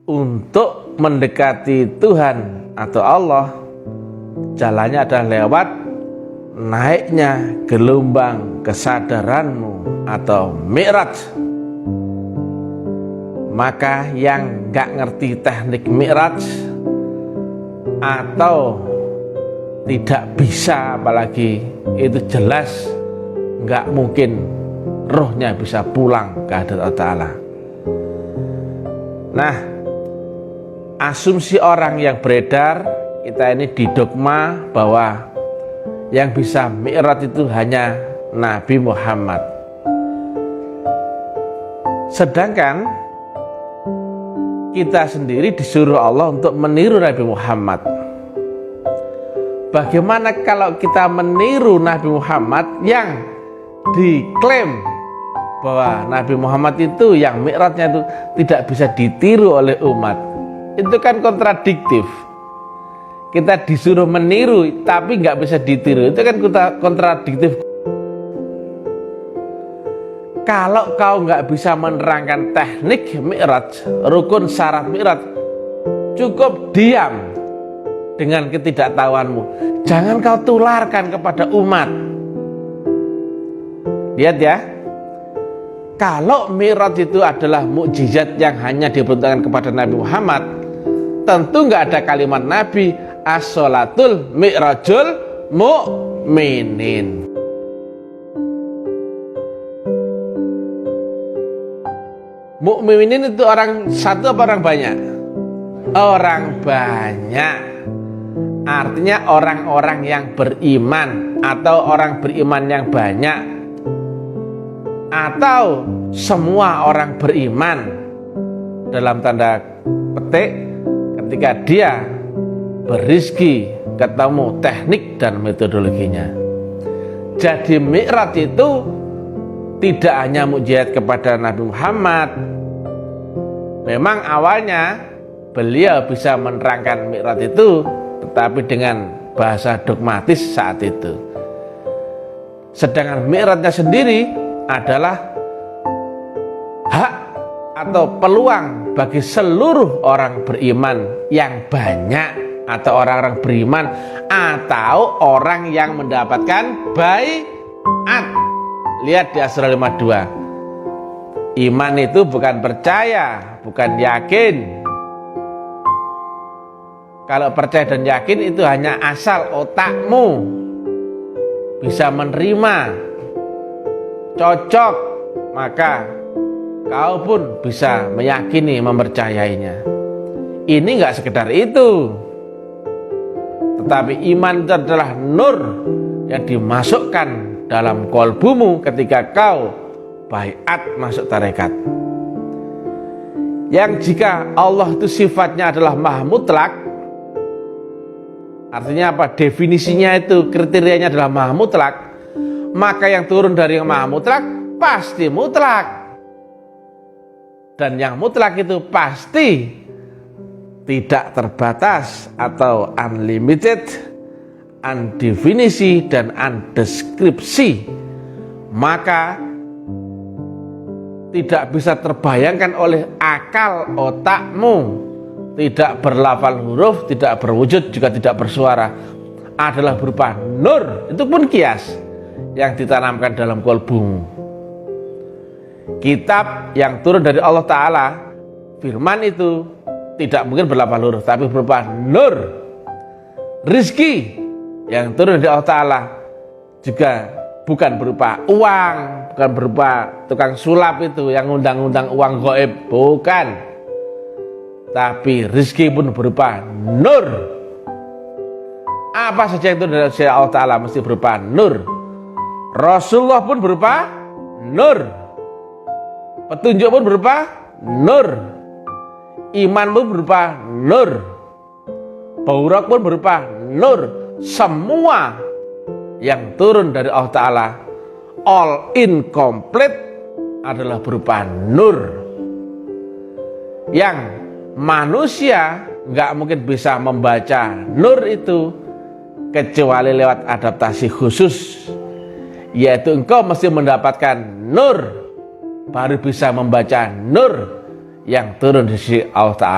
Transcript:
untuk mendekati Tuhan atau Allah, jalannya adalah lewat naiknya gelombang kesadaranmu atau mi'raj. Maka yang gak ngerti teknik mi'raj atau tidak bisa, apalagi itu jelas gak mungkin rohnya bisa pulang ke hadirat Allah Ta'ala. Nah, asumsi orang yang beredar kita ini didogma bahwa yang bisa mi'raj itu hanya Nabi Muhammad. Sedangkan kita sendiri disuruh Allah untuk meniru Nabi Muhammad. Bagaimana kalau kita meniru Nabi Muhammad yang diklaim bahwa Nabi Muhammad itu yang mi'rajnya itu tidak bisa ditiru oleh umat? Itu kan kontradiktif. Kita disuruh meniru tapi nggak bisa ditiru, itu kan kontradiktif. Kalau kau nggak bisa menerangkan teknik mi'raj, rukun syarat mi'raj, cukup diam dengan ketidaktahuanmu. Jangan kau tularkan kepada umat. Lihat ya, kalau mi'raj itu adalah mukjizat yang hanya diperuntukkan kepada Nabi Muhammad, tentu nggak ada kalimat Nabi as-sholatul mi'rajul mu'minin. Mukminin itu orang satu apa orang banyak? Orang banyak. Artinya orang-orang yang beriman atau orang beriman yang banyak, atau semua orang beriman dalam tanda petik ketika dia berizki ketemu teknik dan metodologinya. Jadi mi'raj itu tidak hanya mukjizat kepada Nabi Muhammad. Memang awalnya beliau bisa menerangkan mi'raj itu, tetapi dengan bahasa dogmatis saat itu. Sedangkan mi'rajnya sendiri adalah hak atau peluang bagi seluruh orang beriman yang banyak, atau orang-orang beriman atau orang yang mendapatkan baiat. Lihat di Asra 52. Iman itu bukan percaya, bukan yakin. Kalau percaya dan yakin itu hanya asal otakmu bisa menerima, cocok, maka kau pun bisa meyakini, mempercayainya. Ini enggak sekedar itu. Tetapi iman itu adalah nur yang dimasukkan dalam kolbumu ketika kau baiat masuk tarekat. Yang jika Allah itu sifatnya adalah maha mutlak, artinya apa? Definisinya itu, kriterianya adalah maha mutlak, maka yang turun dari yang maha mutlak pasti mutlak. Dan yang mutlak itu pasti tidak terbatas atau unlimited, undefinisi dan undeskripsi. Maka tidak bisa terbayangkan oleh akal otakmu, tidak berlafal huruf, tidak berwujud, juga tidak bersuara, adalah berupa nur. Itu pun kias yang ditanamkan dalam kolbumu. Kitab yang turun dari Allah Ta'ala, firman itu tidak mungkin berlafal huruf, tapi berupa nur. Rizki yang turun dari Allah Ta'ala juga bukan berupa uang, bukan berupa tukang sulap itu yang undang-undang uang gaib, bukan. Tapi rizki pun berupa nur. Apa saja yang turun dari Allah Ta'ala mesti berupa nur. Rasulullah pun berupa nur. Petunjuk pun berupa nur. Iman pun berupa nur. Buraq pun berupa nur. Semua yang turun dari Allah Ta'ala, all incomplete, adalah berupa nur. Yang manusia nggak mungkin bisa membaca nur itu kecuali lewat adaptasi khusus, yaitu engkau mesti mendapatkan nur baru bisa membaca nur yang turun dari Allah Ta'ala.